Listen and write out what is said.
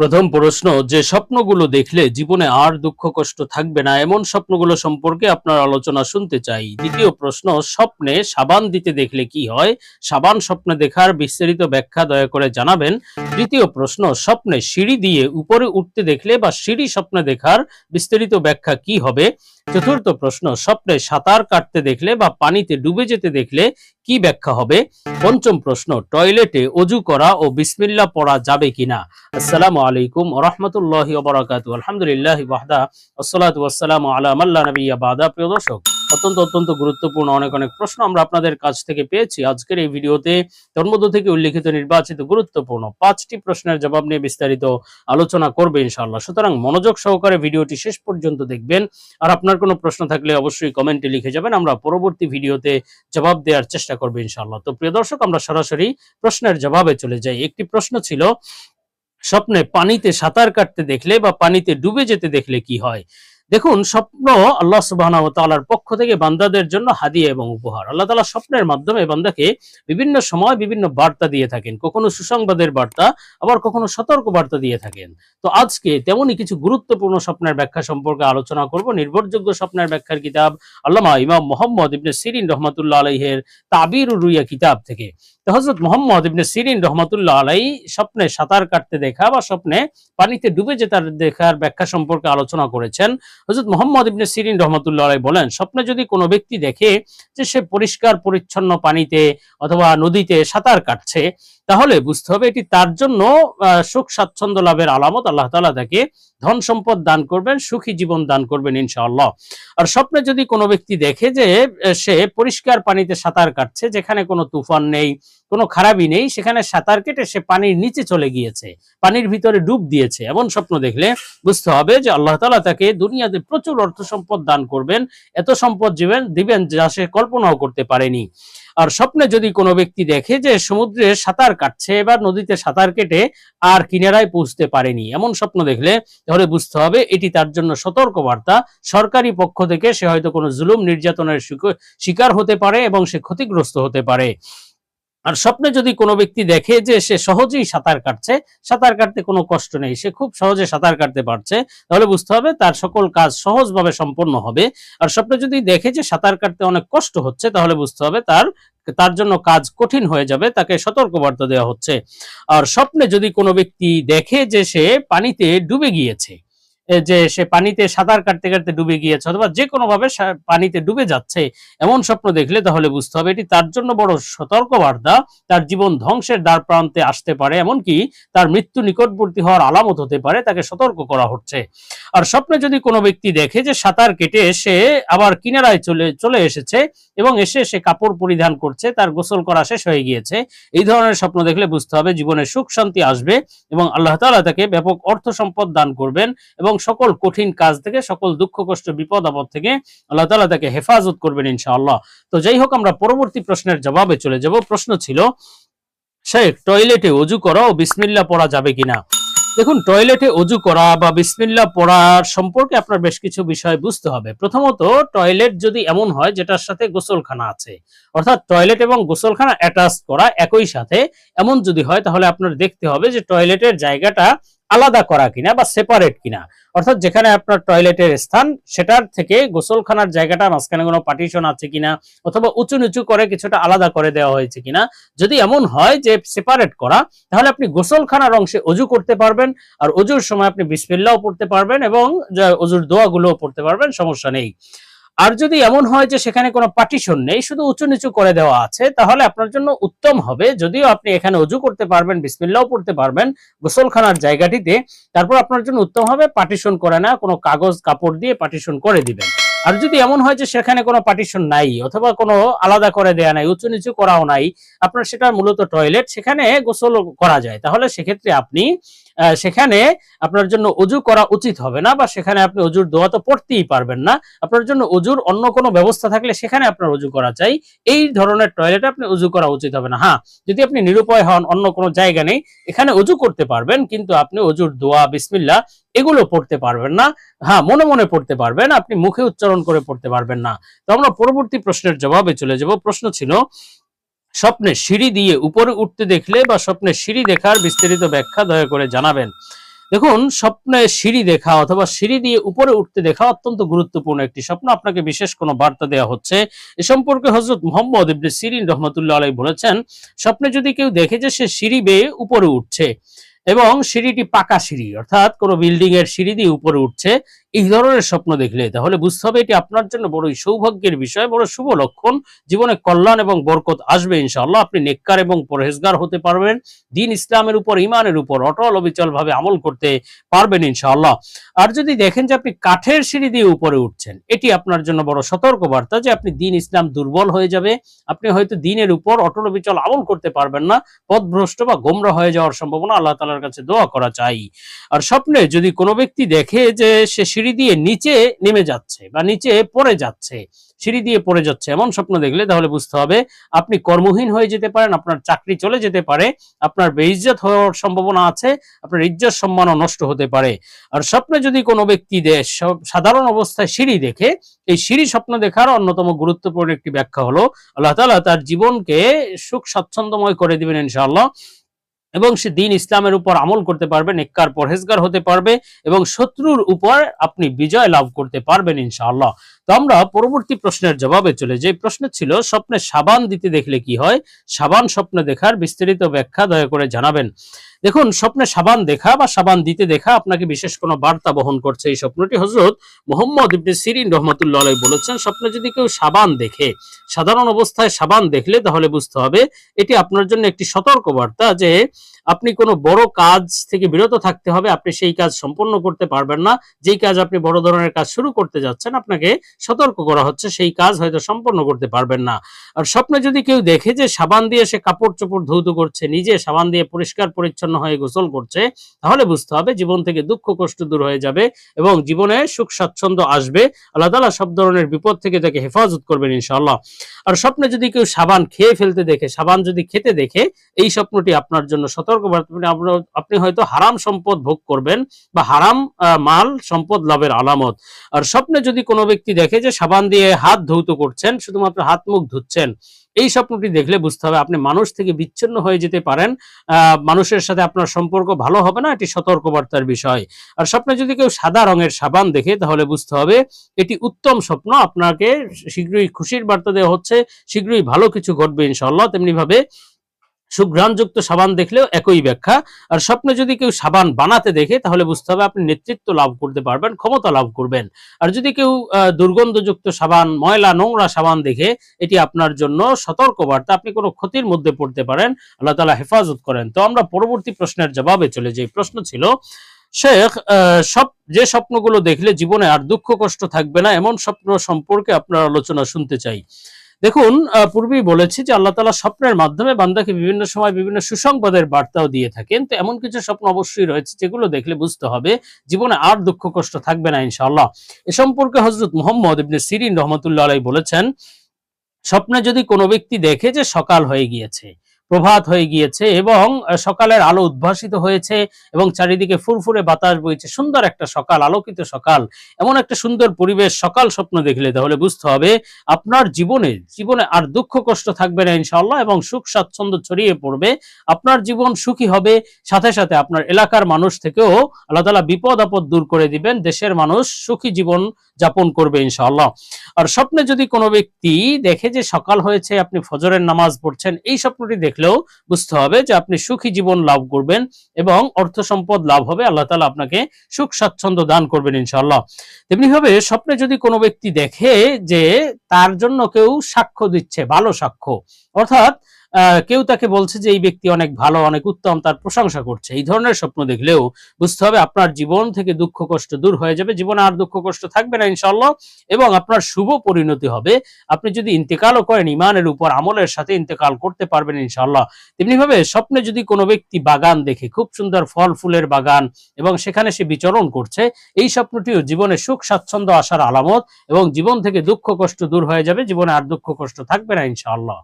প্রথম প্রশ্ন, যে স্বপ্নগুলো দেখলে জীবনে আর দুঃখ কষ্ট থাকবে না এমন স্বপ্নগুলো সম্পর্কে আপনার আলোচনা শুনতে চাই। দ্বিতীয় প্রশ্ন, স্বপ্নে সাবান দিতে দেখলে কি হয়? সাবান স্বপ্নে দেখার বিস্তারিত ব্যাখ্যা দয়া করে জানাবেন। তৃতীয় প্রশ্ন, স্বপ্নে সিঁড়ি দিয়ে উপরে উঠতে দেখলে বা সিঁড়ি স্বপ্নে দেখার বিস্তারিত ব্যাখ্যা কি হবে? চতুর্থ প্রশ্ন, স্বপ্নে সাঁতার কাটতে দেখলে বা পানিতে ডুবে যেতে দেখলে কি ব্যাখ্যা হবে? পঞ্চম প্রশ্ন, টয়লেটে অজু করা ও বিসমিল্লাহ পড়া যাবে কিনা? আসসালামু আলাইকুম ওয়া রাহমাতুল্লাহি ওয়া বারাকাতুহু। আলহামদুলিল্লাহি ওয়াহদা ওয়াসসালাতু ওয়াসসালামু আলা মান লা নাবিয়্যা বাদা। প্রিয় দর্শক, অত্যন্ত গুরুত্বপূর্ণ অনেক প্রশ্ন আমরা আপনাদের কাছ থেকে পেয়েছি। আজকের এই ভিডিওতে তন্মধ্য থেকে উল্লেখিত নির্বাচিত গুরুত্বপূর্ণ 5টি প্রশ্নের জবাব নিয়ে বিস্তারিত আলোচনা করবে ইনশাআল্লাহ। সুতরাং মনোযোগ সহকারে ভিডিওটি শেষ পর্যন্ত দেখবেন। আর আপনার কোনো প্রশ্ন থাকলে অবশ্যই কমেন্টে লিখে যাবেন, আমরা পরবর্তী ভিডিওতে জবাব দেওয়ার চেষ্টা করব ইনশাআল্লাহ। তো প্রিয় দর্শক, আমরা সরাসরি প্রশ্নের জবাবে চলে যাই। একটি প্রশ্ন ছিল, স্বপ্নে পানিতে সাঁতার কাটতে দেখলে বা পানিতে ডুবে যেতে দেখলে কি হয়? দেখুন, স্বপ্ন আল্লাহ সুবহানাহু ওয়া তাআলার পক্ষ থেকে বান্দাদের জন্য হাদিয়া এবং উপহার। আল্লাহ তাআলা স্বপ্নের মাধ্যমে বান্দাকে বিভিন্ন সময় বিভিন্ন বার্তা দিয়ে থাকেন, কখনো সুসংবাদের বার্তা, আবার কখনো সতর্ক বার্তা দিয়ে থাকেন। তো আজকে তেমনই কিছু গুরুত্বপূর্ণ স্বপ্নের ব্যাখ্যা সম্পর্কে আলোচনা করব নির্ভরযোগ্য স্বপ্নের ব্যাখ্যার কিতাব আল্লামা ইমাম মুহাম্মদ ইবনে সিরিন রাহমাতুল্লাহ আলাইহির তাবিরুর রুইয়া কিতাব থেকে। তো হযরত মুহাম্মদ ইবনে সিরিন রাহমাতুল্লাহ আলাইহি স্বপ্নে সাঁতার কাটতে দেখা বা স্বপ্নে পানিতে ডুবে যেতে দেখার ব্যাখ্যা সম্পর্কে আলোচনা করেছেন। হযরত মুহাম্মদ ইবনে সিরিন রাহমাতুল্লাহ আলাইহি বলেন, স্বপ্নে যদি কোনো ব্যক্তি দেখে যে সে পরিষ্কার পরিচ্ছন্ন পানিতে অথবা নদীতে সাঁতার কাটছে, তাহলে বুঝতে হবে এটি তার জন্য সুখ স্বাচ্ছন্দ্য লাভের আলামত। আল্লাহ তাআলা তাকে ধন সম্পদ দান করবেন, সুখী জীবন দান করবেন ইনশাআল্লাহ। আর স্বপ্নে যদি কোনো ব্যক্তি দেখে যে সে পরিষ্কার পানিতে সাঁতার কাটছে, যেখানে কোনো তুফান নেই, কোনো খারাপই নেই, সেখানে সাঁতার কেটে সে পানির নিচে চলে গিয়েছে, পানির ভিতরে ডুব দিয়েছে, এমন স্বপ্ন দেখলে বুঝতে হবে যে আল্লাহ তাআলা তাকে দুনিয়াতে প্রচুর অর্থ সম্পদ দান করবেন, এত সম্পদ দিবেন যা সে কল্পনাও করতে পারেনি। আর স্বপ্নে যদি কোনো ব্যক্তি দেখে যে সমুদ্রে সাঁতার কাটছে, এবার নদীতে সাঁতার কেটে আর কিনারায় পৌঁছতে পারেনি, এমন স্বপ্ন দেখলে তাহলে বুঝতে হবে এটি তার জন্য সতর্ক বার্তা। সরকারি পক্ষ থেকে সে হয়তো কোনো জুলুম নির্যাতনের শিকার হতে পারে এবং সে ক্ষতিগ্রস্ত হতে পারে। আর স্বপ্নে যদি কোনো ব্যক্তি দেখে যে সে সহজেই সাঁতার কাটছে, সাঁতার কাটতে কোনো কষ্ট নেই, সে খুব সহজে সাঁতার কাটতে পারছে, তাহলে বুঝতে হবে তার সকল কাজ সহজভাবে সম্পন্ন হবে। আর স্বপ্নে যদি দেখে যে সাঁতার কাটতে অনেক কষ্ট হচ্ছে, তাহলে বুঝতে হবে তার জন্য কাজ কঠিন হয়ে যাবে, তাকে সতর্কবার্তা দেওয়া হচ্ছে। আর স্বপ্নে যদি কোনো ব্যক্তি দেখে যে সে পানিতে ডুবে গিয়েছে, যে সে পানিতে সাঁতার কাটতে কাটতে ডুবে গিয়েছে অথবা যে কোনো ভাবে পানিতে ডুবে যাচ্ছে, এমন স্বপ্ন দেখলে তাহলে বুঝতে হবে এটি তার জন্য বড় সতর্ক বার্তা। তার জীবন ধ্বংসের দ্বার প্রান্তে আসতে পারে, এমনকি তার মৃত্যু নিকটবর্তী হওয়ার আলামত হতে পারে, তাকে সতর্ক করা হচ্ছে। আর স্বপ্নে যদি কোনো ব্যক্তি দেখে যে সাঁতার কেটে সে আবার কিনারায় চলে এসেছে এবং এসে সে কাপড় পরিধান করছে, তার গোসল করা শেষ হয়ে গিয়েছে, এই ধরনের স্বপ্ন দেখলে বুঝতে হবে জীবনে সুখ শান্তি আসবে এবং আল্লাহ তাআলা তাকে ব্যাপক অর্থ সম্পদ দান করবেন এবং সকল কঠিন কাজ থেকে, সকল দুঃখ কষ্ট বিপদ আপদ থেকে আল্লাহ তাআলা তাকে হেফাজত করবেন ইনশাআল্লাহ। তো যাই হোক, আমরা পরবর্তী প্রশ্নের জবাবে চলে যাব। প্রশ্ন ছিল, শেখ, টয়লেটে অজু করা ও বিসমিল্লাহ পড়া যাবে কিনা? দেখুন, টয়লেটে অজু করা বা বিসমিল্লাহ পড়ার সম্পর্কে আপনার বেশ কিছু বিষয় বুঝতে হবে। প্রথমত, টয়লেট যদি এমন হয় যেটার সাথে গোসলখানা আছে, অর্থাৎ টয়লেট এবং গোসলখানা অ্যাটাচ করা একই সাথে, এমন যদি হয় তাহলে আপনার দেখতে হবে যে টয়লেটের জায়গাটা আলাদা করা কিনা বা সেপারেট কিনা, অর্থাৎ যেখানে আপনার টয়লেটের স্থান সেটার থেকে গোসলখানার জায়গাটা মাঝখানে কোনো পার্টিশন আছে কিনা, অথবা উঁচু নিচু করে কিছুটা আলাদা করে দেওয়া হয়েছে কিনা। যদি এমন হয় যে সেপারেট করা, তাহলে আপনি গোসলখানার অংশে অজু করতে পারবেন, আর অজুর সময় আপনি বিসমিল্লাহও পড়তে পারবেন এবং অজুর দোয়াগুলোও পড়তে পারবেন, সমস্যা নেই। আর যদি এমন হয় যে সেখানে কোনো পার্টিশন নেই, শুধু উঁচু নিচু করে দেওয়া আছে, তাহলে আপনার জন্য উত্তম হবে, যদিও আপনি এখানে অজু করতে পারবেন, বিসমিল্লাহও পড়তে পারবেন গোসলখানার জায়গাটিতে, তারপর আপনার জন্য উত্তম হবে পার্টিশন করে না, কোনো কাগজ কাপড় দিয়ে পার্টিশন করে দিবেন। আর যদি এমন হয় যে সেখানে কোনো পার্টিশন নাই অথবা কোনো আলাদা করে দেয়া নাই, উঁচু নিচু করাও নাই, আপনার সেটা মূলত টয়লেট, সেখানে গোসল করা যায়, তাহলে সেক্ষেত্রে আপনি সেখানে আপনার জন্য অজু করা উচিত হবে না, বা সেখানে আপনি অজুর দোয়া তো পড়তেই পারবেন না। আপনার জন্য অজুর অন্য কোনো ব্যবস্থা থাকলে সেখানে আপনার অজু করা চাই, এই ধরনের টয়লেটে আপনি অজু করা উচিত হবে না। হ্যাঁ, যদি আপনি নিরুপায় হন, অন্য কোনো জায়গা নেই, এখানে অজু করতে পারবেন, কিন্তু আপনি অজুর দোয়া বিসমিল্লাহ এগুলো পড়তে পারবেন না। হ্যাঁ, মনে মনে পড়তে পারবেন, আপনি মুখে উচ্চারণ করে পড়তে পারবেন না। তো আমরা পরবর্তী প্রশ্নের জবাবে চলে যাব। প্রশ্ন ছিল, স্বপ্নে সিঁড়ি দিয়ে উপরে উঠতে দেখলে বা স্বপ্নে সিঁড়ি দেখার বিস্তারিত ব্যাখ্যা দয়া করে জানাবেন। দেখুন, স্বপ্নে সিঁড়ি দেখা অথবা সিঁড়ি দিয়ে উপরে উঠতে দেখা অত্যন্ত গুরুত্বপূর্ণ একটি স্বপ্ন। আপনাকে বিশেষ কোনো বার্তা দেওয়া হচ্ছে। এ সম্পর্কে হযরত মুহাম্মদ ইবনে সিরিন রাহমাতুল্লাহ আলাইহি বলেছেন, স্বপ্নে যদি কেউ দেখে যে সে সিঁড়ি বেয়ে উপরে উঠছে এবং সিঁড়িটি পাকা সিঁড়ি অর্থাৎ কোনো বিল্ডিং এর সিঁড়ি দিয়ে উপরে উঠছে, এই ধরনের স্বপ্ন দেখলে তাহলে বুঝতে হবে এটি আপনার জন্য বড়ই সৌভাগ্যের বিষয়, বড় শুভ লক্ষণ। জীবনে কল্যাণ এবং বরকত আসবে ইনশাআল্লাহ। আপনি নেককার এবং পরহেজগার হতে পারবেন। দ্বীন ইসলামের উপর, ঈমানের উপর অটল অবিচল ভাবে আমল করতে পারবেন ইনশাআল্লাহ। আর যদি দেখেন যে আপনি কাঠের সিঁড়ি দিয়ে উপরে উঠছেন, এটি আপনার জন্য বড় সতর্ক বার্তা যে আপনি দ্বীন ইসলাম দুর্বল হয়ে যাবে। আপনি হয়তো দ্বীনের উপর অটল অবিচল আমল করতে পারবেন না। পথভ্রষ্ট বা গোমরা হয়ে যাওয়ার সম্ভাবনা। আল্লাহ তাআলার কাছে দোয়া করা চাই। আর স্বপ্নে যদি কোনো ব্যক্তি দেখে যে সে সিঁড়ি দিয়ে নিচে নেমে যাচ্ছে বা নিচে পড়ে যাচ্ছে, সিঁড়ি দিয়ে পড়ে যাচ্ছে, এমন স্বপ্ন দেখলে তাহলে বুঝতে হবে আপনি কর্মহীন হয়ে যেতে পারেন, আপনার চাকরি চলে যেতে পারে, আপনার বেইজ্জত হওয়ার সম্ভাবনা আছে, আপনার ইজ্জত সম্মানও নষ্ট হতে পারে। আর স্বপ্নে যদি কোনো ব্যক্তি সাধারণ অবস্থায় সিঁড়ি দেখে, এই সিঁড়ি স্বপ্ন দেখার অন্যতম গুরুত্বপূর্ণ একটি ব্যাখ্যা হলো আল্লাহ তাআলা তার জীবনকে সুখ স্বাচ্ছন্দ্যময় করে দিবেন ইনশাআল্লাহ, এবং সে দ্বীন ইসলামের উপর আমল করতে পারবে, নেককার পরহেজগার হতে পারবে এবং শত্রুর উপর আপনি বিজয় লাভ করতে পারবেন ইনশাআল্লাহ। তো আমরা পরবর্তী প্রশ্নের জবাবে চলে যাই। প্রশ্ন ছিল, স্বপ্নে সাবান দিতে দেখলে কি হয়? সাবান স্বপ্নে দেখার বিস্তারিত ব্যাখ্যা দয়া করে জানাবেন। দেখুন, স্বপ্নে সাবান দেখা বা সাবান দিতে দেখা আপনাকে বিশেষ কোনো বার্তা বহন করছে। এই স্বপ্নটি হযরত মুহাম্মদ ইবনে সিরিন রাহমাতুল্লাহ আলাইহি বলেছেন, স্বপ্নে যদি কেউ সাবান দেখে, সাধারণ অবস্থায় সাবান দেখলে তাহলে বুঝতে হবে এটি আপনার জন্য একটি সতর্ক বার্তা যে আপনি কোনো বড় কাজ থেকে বিরত থাকতে হবে। আপনি সেই কাজ সম্পন্ন করতে পারবেন না। যেই কাজ আপনি বড় ধরনের কাজ শুরু করতে যাচ্ছেন, আপনাকে সতর্ক করা হচ্ছে সেই কাজ হয়তো সম্পন্ন করতে পারবেন না। আর স্বপ্নে যদি কেউ দেখে যে সাবান দিয়ে সে কাপড় চোপড় ধৌত করছে, নিজে সাবান দিয়ে পরিষ্কার পরিচ্ছন্ন হয়ে গোসল করছে, তাহলে বুঝতে হবে জীবন থেকে দুঃখ কষ্ট দূর হয়ে যাবে এবং জীবনে সুখ স্বাচ্ছন্দ্য আসবে। আল্লাহ তাআলা সব ধরনের বিপদ থেকে তাকে হেফাজত করবেন ইনশাআল্লাহ। আর স্বপ্নে যদি কেউ সাবান খেয়ে ফেলতে দেখে, সাবান যদি খেতে দেখে, এই স্বপ্নটি আপনার জন্য সতর্ক বার্তা। আপনি হয়তো হারাম সম্পদ ভোগ করবেন বা হারাম মাল সম্পদ লাভের আলামত। আর স্বপ্নে যদি কোনো ব্যক্তি দেখে যে সাবান দিয়ে হাত ধৌত করছেন, শুধুমাত্র হাত মুখ ধুচ্ছেন, এই স্বপ্নটি দেখলে বুঝতে হবে আপনি মানুষ থেকে বিচ্ছিন্ন হয়ে যেতে পারেন। মানুষের সাথে আপনার সম্পর্ক ভালো হবে না, এটি সতর্কবার্তার বিষয়। আর স্বপ্নে যদি কেউ সাদা রঙের সাবান দেখে, তাহলে বুঝতে হবে এটি উত্তম স্বপ্ন। আপনাকে শীঘ্রই খুশির বার্তা দেওয়া হচ্ছে, শীঘ্রই ভালো কিছু ঘটবে ইনশাআল্লাহ। তেমনি ভাবে সুঘ্রাণযুক্ত সাবান দেখলেও একই ব্যাখ্যা। আর স্বপ্নে যদি কেউ সাবান বানাতে দেখে, তাহলে বুঝতে হবে আপনি নেতৃত্ব লাভ করতে পারবেন, ক্ষমতা লাভ করবেন। আর যদি কেউ দুর্গন্ধযুক্ত সাবান, ময়লা নোংরা সাবান দেখে, এটি আপনার জন্য সতর্ক বার্তা, আপনি কোনো ক্ষতির মধ্যে পড়তে পারেন। আল্লাহ তাআলা হেফাজত করেন। তো আমরা পরবর্তী প্রশ্নের জবাবে চলে যাই। প্রশ্ন ছিল, শেখ, যে স্বপ্নগুলো দেখলে জীবনে আর দুঃখ কষ্ট থাকবে না, এমন স্বপ্ন সম্পর্কে আপনার আলোচনা শুনতে চাই। দেখুন, পূর্বেই বলেছি যে আল্লাহ তাআলা স্বপ্নের মাধ্যমে বান্দাকে বিভিন্ন সময় বিভিন্ন সুসংবাদের বার্তাও দিয়ে থাকেন। তো এমন কিছু স্বপ্ন অবশ্যই রয়েছে যেগুলো দেখলে বুঝতে হবে জীবনে আর দুঃখ কষ্ট থাকবে না ইনশাআল্লাহ। এ সম্পর্কে হযরত মুহাম্মদ ইবনে সিরিন রাহমাতুল্লাহ আলাইহি বলেছেন, স্বপ্নে যদি কোনো ব্যক্তি দেখে যে সকাল হয়ে গিয়েছে, প্রভাত হয়ে গিয়েছে এবং সকালের আলো উদ্ভাসিত হয়েছে এবং চারিদিকে ফুরফুরে বাতাস বইছে, সুন্দর একটা সকাল, আলোকিত সকাল, এমন একটা সুন্দর পরিবেশ সকাল স্বপ্ন দেখলে তাহলে বুঝতে হবে আপনার জীবনে আর দুঃখ কষ্ট থাকবে না ইনশাআল্লাহ এবং সুখ স্বাচ্ছন্দ্য ছড়িয়ে পড়বে। আপনার জীবন সুখী হবে, সাথে সাথে আপনার এলাকার মানুষ থেকেও আল্লাহ তাআলা বিপদ আপদ দূর করে দিবেন। দেশের মানুষ সুখী জীবন যাপন করবে ইনশাআল্লাহ। আর স্বপ্নে যদি কোনো ব্যক্তি দেখে যে সকাল হয়েছে, আপনি ফজরের নামাজ পড়ছেন, এই স্বপ্নটি দেখলেও বুঝতে হবে যে আপনি সুখী জীবন লাভ করবেন এবং অর্থ সম্পদ লাভ হবে। আল্লাহ তাআলা আপনাকে সুখ স্বাচ্ছন্দ্য দান করবেন ইনশাআল্লাহ। তেমনি ভাবে স্বপ্নে যদি কোনো ব্যক্তি দেখে যে তার জন্য কেউ সাক্ষ্য দিচ্ছে, ভালো সাক্ষ্য, অর্থাৎ কেউ তাকে বলছে যে এই ব্যক্তি অনেক ভালো, অনেক উত্তম, তার প্রশংসা করছে, এই ধরনের স্বপ্ন দেখলেও বুঝতে হবে আপনার জীবন থেকে দুঃখ কষ্ট দূর হয়ে যাবে, জীবনে আর দুঃখ কষ্ট থাকবে না ইনশাআল্লাহ এবং আপনার শুভ পরিণতি হবে। আপনি যদি ইন্তেকালও করেন, ঈমানের উপর আমলের সাথে ইন্তেকাল করতে পারবেন ইনশাআল্লাহ। তেমনি ভাবে স্বপ্নে যদি কোনো ব্যক্তি বাগান দেখে, খুব সুন্দর ফল ফুলের বাগান, এবং সেখানে সে বিচরণ করছে, এই স্বপ্নটিও জীবনে সুখ স্বাচ্ছন্দ্য আসার আলামত এবং জীবন থেকে দুঃখ কষ্ট দূর হয়ে যাবে, জীবনে আর দুঃখ কষ্ট থাকবে না ইনশাআল্লাহ।